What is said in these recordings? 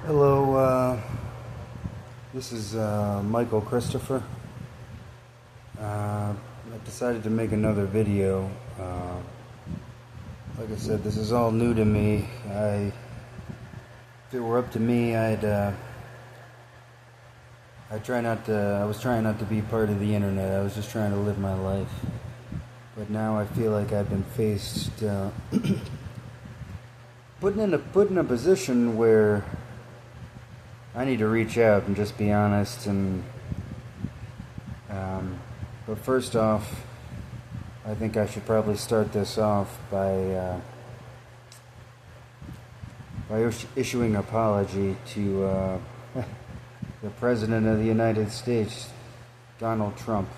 Hello, this is Michael Christopher. I decided to make another video. Like I said, this is all new to me. If it were up to me, I was trying not to be part of the internet. I was just trying to live my life. But now I feel like I've been faced, put in a position where I need to reach out and just be honest. But first off, I think I should probably start this off by issuing an apology to the President of the United States, Donald Trump,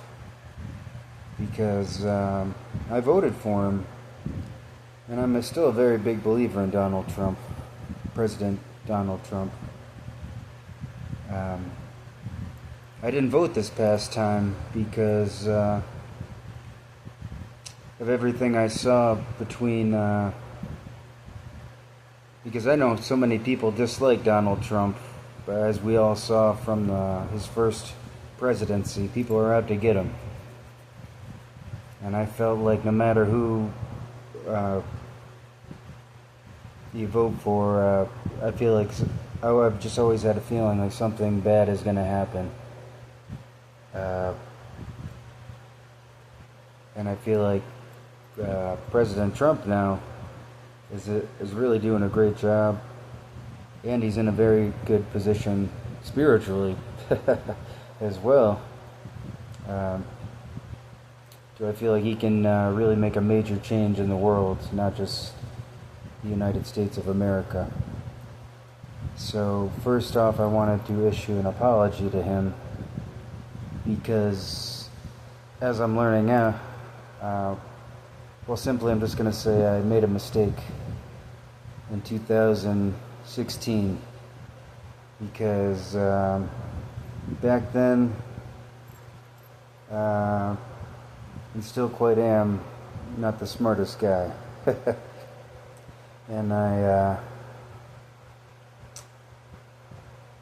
because I voted for him, and I'm still a very big believer in Donald Trump, President Donald Trump. I didn't vote this past time because of everything I saw because I know so many people dislike Donald Trump, but as we all saw from his first presidency, people are out to get him. And I felt like no matter who you vote for, I feel like I've just always had a feeling like something bad is going to happen. And I feel like President Trump now is really doing a great job, and he's in a very good position spiritually as well. So I feel like he can really make a major change in the world, not just the United States of America. So first off, I wanted to issue an apology to him because, as I'm learning now, simply I'm just going to say I made a mistake in 2016 because back then, and still quite am, not the smartest guy. And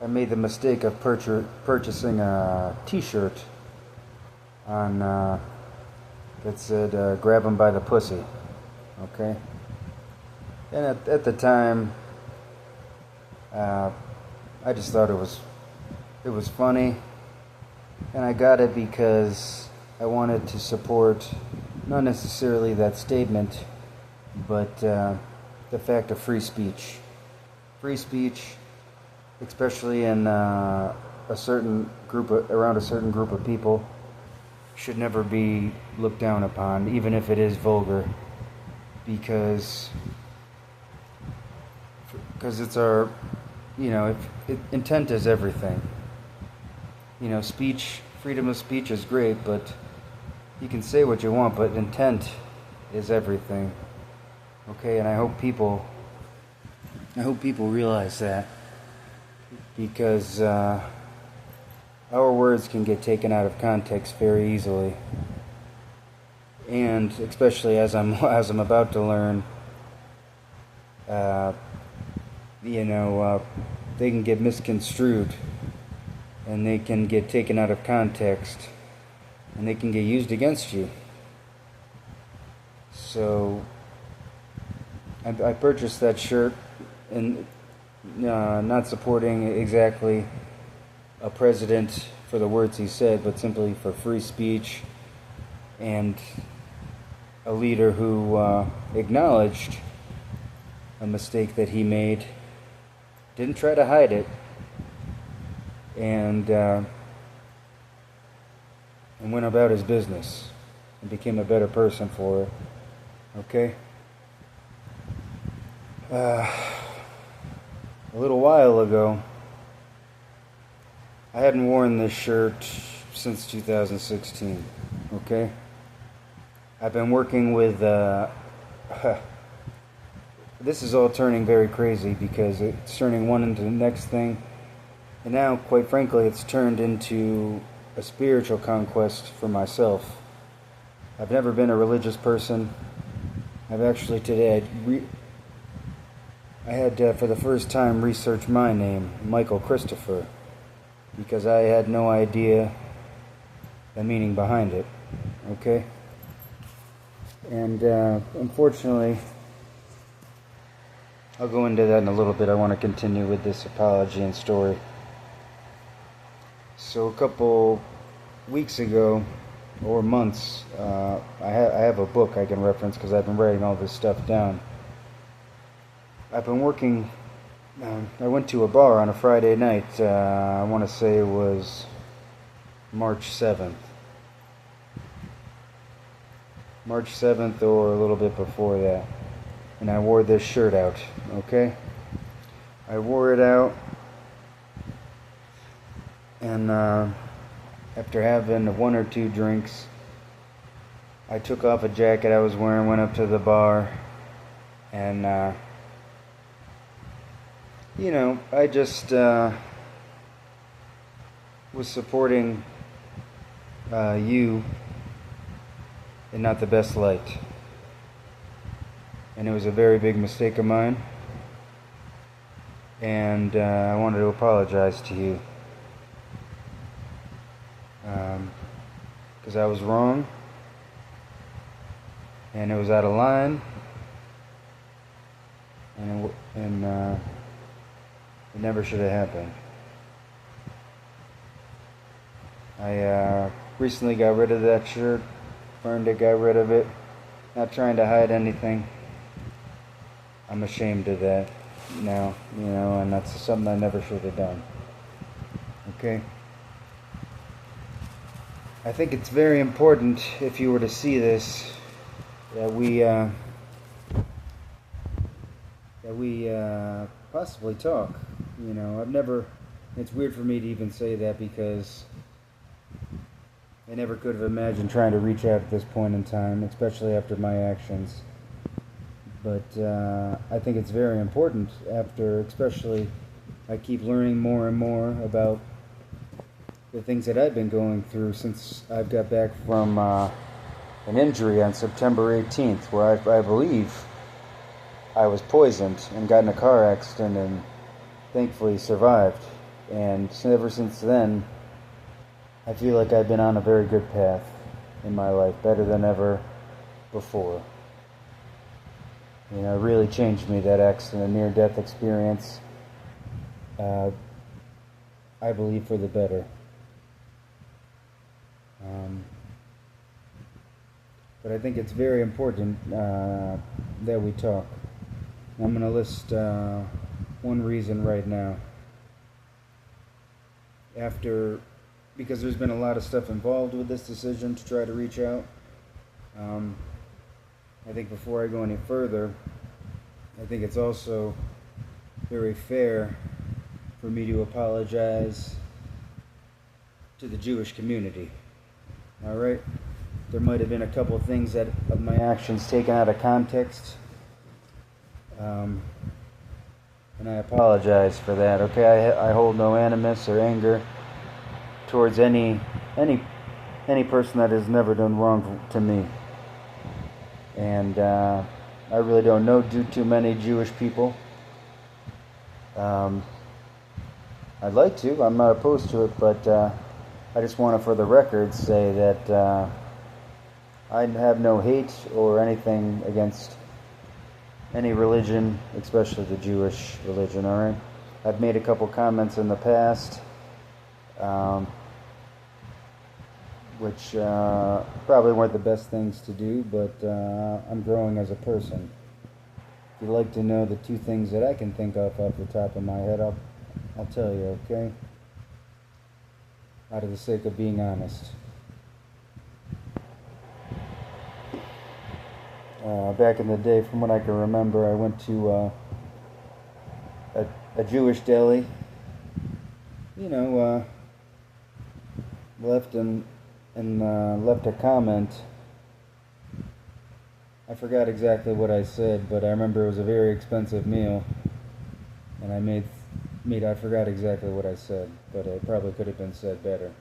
I made the mistake of purchasing a t-shirt on that said grab 'em by the pussy, okay? And at the time, I just thought it was funny, and I got it because I wanted to support not necessarily that statement, but the fact of free speech. Free speech, especially in around a certain group of people, should never be looked down upon, even if it is vulgar, because it's our, intent is everything. Freedom of speech is great, but you can say what you want, but intent is everything. Okay, and I hope people realize that, because our words can get taken out of context very easily, and especially as I'm about to learn, they can get misconstrued, and they can get taken out of context, and they can get used against you. So I purchased that shirt, and not supporting exactly a president for the words he said, but simply for free speech and a leader who acknowledged a mistake that he made, didn't try to hide it, and went about his business and became a better person for it. Okay? A little while ago, I hadn't worn this shirt since 2016, okay? I've been working with, this is all turning very crazy because it's turning one into the next thing, and now, quite frankly, it's turned into a spiritual conquest for myself. I've never been a religious person. I've actually today, I had to, for the first time, research my name, Michael Christopher, because I had no idea the meaning behind it. Okay? And unfortunately, I'll go into that in a little bit. I want to continue with this apology and story. So a couple weeks ago, or months, I have a book I can reference because I've been writing all this stuff down. I've been working, I went to a bar on a Friday night, I want to say it was March 7th. March 7th or a little bit before that. And I wore this shirt out, okay? I wore it out, and after having one or two drinks, I took off a jacket I was wearing, went up to the bar, and I just was supporting you in not the best light. And it was a very big mistake of mine. And I wanted to apologize to you. Because I was wrong. And it was out of line. And it never should have happened. I recently got rid of that shirt. Burned it, got rid of it. Not trying to hide anything. I'm ashamed of that now, and that's something I never should have done. Okay? I think it's very important, if you were to see this, that we possibly talk. It's weird for me to even say that because I never could have imagined trying to reach out at this point in time, especially after my actions. But I think it's very important especially I keep learning more and more about the things that I've been going through since I've got back from an injury on September 18th, where I believe I was poisoned and got in a car accident and thankfully survived. And ever since then, I feel like I've been on a very good path in my life, better than ever before. It really changed me, that accident, a near-death experience. I believe for the better. But I think it's very important that we talk. I'm going to list one reason right now. Because there's been a lot of stuff involved with this decision to try to reach out. I think before I go any further, I think it's also very fair for me to apologize to the Jewish community. Alright? There might have been a couple of things of my actions taken out of context. And I apologize for that, okay? I hold no animus or anger towards any person that has never done wrong to me. And I really don't know too many Jewish people. I'd like to. I'm not opposed to it, but I just want to, for the record, say that I have no hate or anything against any religion, especially the Jewish religion, alright? I've made a couple comments in the past, which probably weren't the best things to do, but I'm growing as a person. If you'd like to know the two things that I can think of off the top of my head, I'll tell you, okay? Out of the sake of being honest. Back in the day, from what I can remember, I went to a Jewish deli, left a comment. I forgot exactly what I said, but I remember it was a very expensive meal, and I forgot exactly what I said, but it probably could have been said better.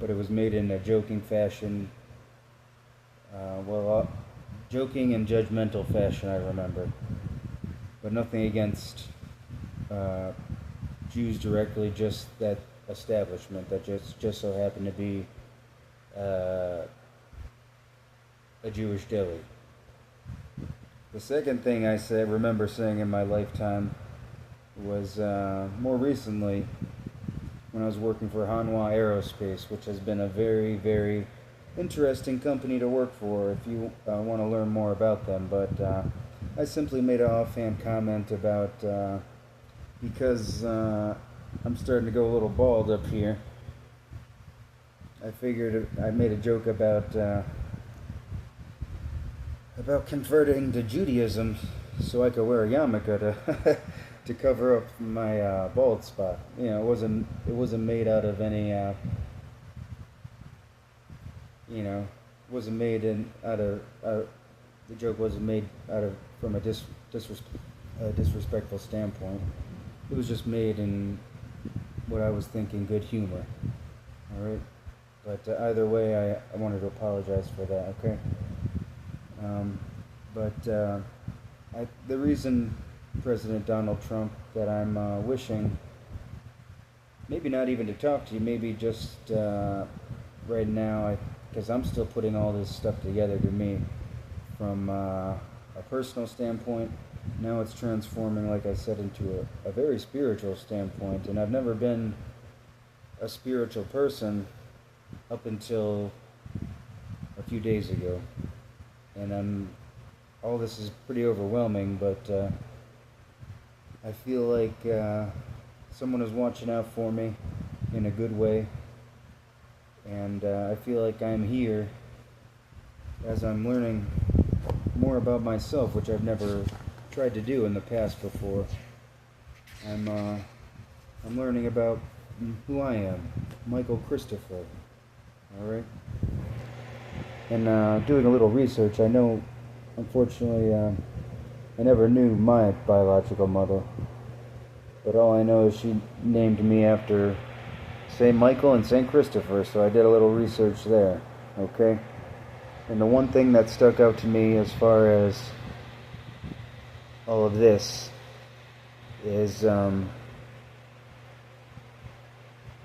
But it was made in a joking fashion, joking and judgmental fashion, I remember. but nothing against Jews directly, just that establishment that just so happened to be a Jewish deli. The second thing I remember saying in my lifetime was more recently when I was working for Hanwha Aerospace, which has been a very, very interesting company to work for if you want to learn more about them. But I simply made an offhand comment about, because I'm starting to go a little bald up here, I figured I made a joke about converting to Judaism so I could wear a yarmulke to cover up my bald spot. You know, it wasn't made out of any wasn't made out of the joke wasn't made from a disrespectful standpoint. It was just made in what I was thinking good humor. All right, but either way, I wanted to apologize for that. Okay. The reason President Donald Trump that I'm wishing, maybe not even to talk to you, maybe just right now, because I'm still putting all this stuff together to me from a personal standpoint. Now it's transforming, like I said, into a very spiritual standpoint, and I've never been a spiritual person up until a few days ago, and all this is pretty overwhelming, but I feel like someone is watching out for me in a good way, and I feel like I'm here as I'm learning more about myself, which I've never tried to do in the past before. I'm learning about who I am, Michael Christopher. All right, and doing a little research. I know, unfortunately, I never knew my biological mother, but all I know is she named me after St. Michael and St. Christopher, so I did a little research there. Okay, and the one thing that stuck out to me as far as all of this is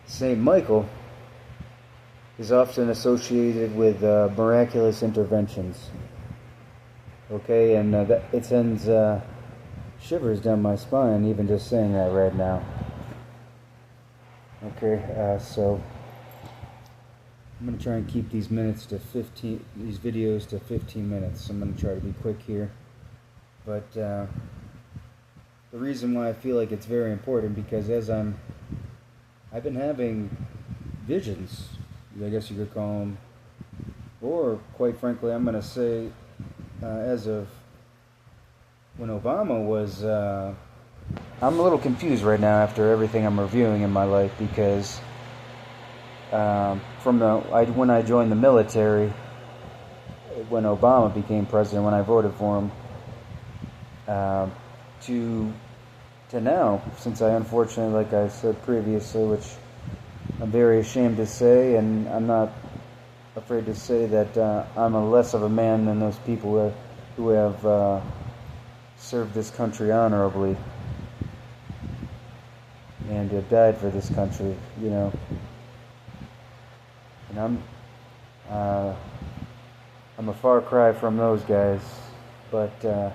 St. Michael is often associated with miraculous interventions. Okay, and it sends shivers down my spine even just saying that right now. Okay, so I'm going to try and keep these videos to 15 minutes. I'm going to try to be quick here. But the reason why I feel like it's very important, because I've been having visions, I guess you could call them, or quite frankly, I'm going to say, as of when Obama was, I'm a little confused right now after everything I'm reviewing in my life, because when I joined the military, when Obama became president, when I voted for him, to now, since I unfortunately, like I said previously, which I'm very ashamed to say, and I'm not afraid to say that I'm less of a man than those people who have served this country honorably and have died for this country, you know. And I'm a far cry from those guys, but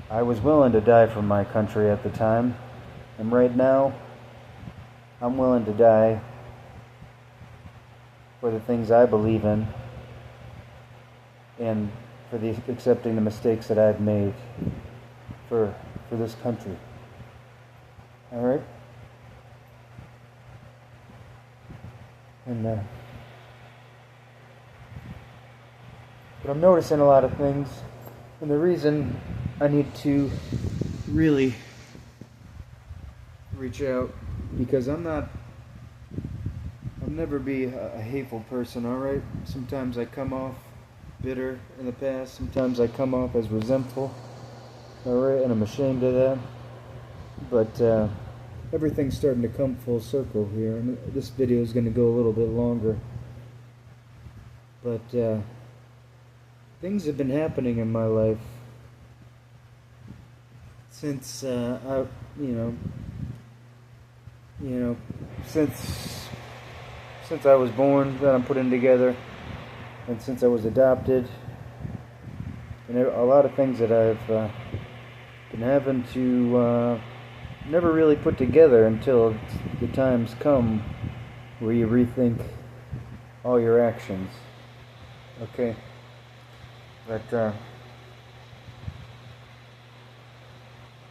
I was willing to die for my country at the time, and right now I'm willing to die for the things I believe in and for accepting the mistakes that I've made for this country. All right? And but I'm noticing a lot of things, and the reason I need to really reach out, because I'll never be a hateful person, alright? Sometimes I come off bitter in the past, sometimes I come off as resentful, alright, and I'm ashamed of that. But everything's starting to come full circle here, and this video is going to go a little bit longer. But things have been happening in my life since you know, you know, since since I was born that I'm putting together, and since I was adopted, and a lot of things that I've been having to never really put together until the times come where you rethink all your actions. Okay, but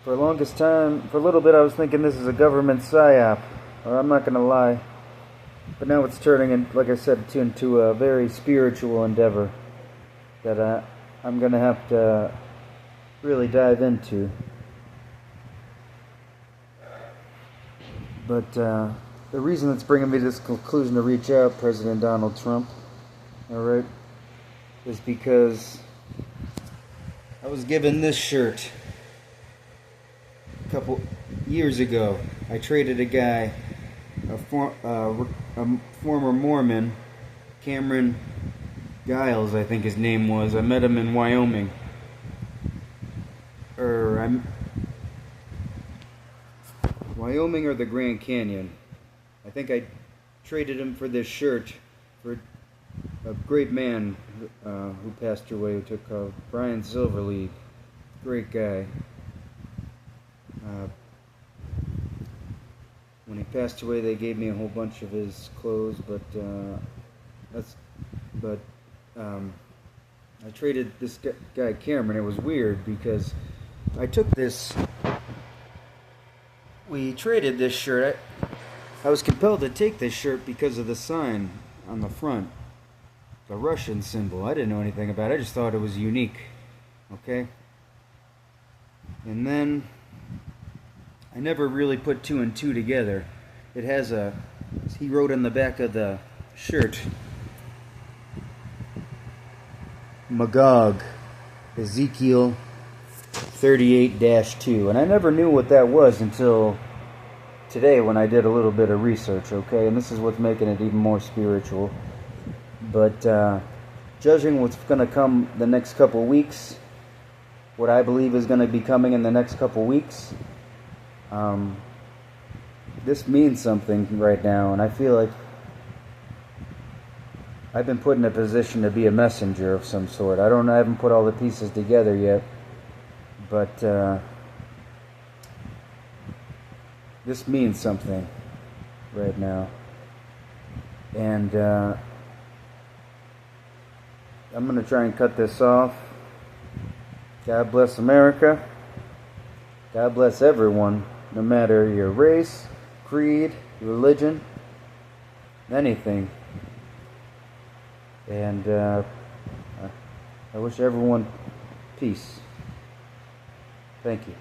for the longest time, for a little bit, I was thinking this is a government psyop. Or I'm not gonna lie, but now it's turning, in, like I said, into a very spiritual endeavor that I'm gonna have to really dive into. But the reason that's bringing me to this conclusion to reach out, President Donald Trump, all right, is because I was given this shirt a couple years ago. I traded a guy, a former Mormon, Cameron Giles, I think his name was. I met him in Wyoming. Wyoming or the Grand Canyon. I think I traded him for this shirt for a great man who passed away, who took Brian Silverleaf. Great guy. When he passed away, they gave me a whole bunch of his clothes, but I traded this guy Cameron. It was weird because I took this. We traded this shirt. I was compelled to take this shirt because of the sign on the front, the Russian symbol. I didn't know anything about it. I just thought it was unique. Okay? And then I never really put two and two together. It has he wrote on the back of the shirt, Magog, Ezekiel 38-2. And I never knew what that was until today when I did a little bit of research, okay? And this is what's making it even more spiritual. But judging what's going to come the next couple weeks, what I believe is going to be coming in the next couple weeks, this means something right now, and I feel like I've been put in a position to be a messenger of some sort. I haven't put all the pieces together yet, but this means something right now. And I'm going to try and cut this off. God bless America. God bless everyone, no matter your race, creed, religion, anything. And I wish everyone peace. Thank you.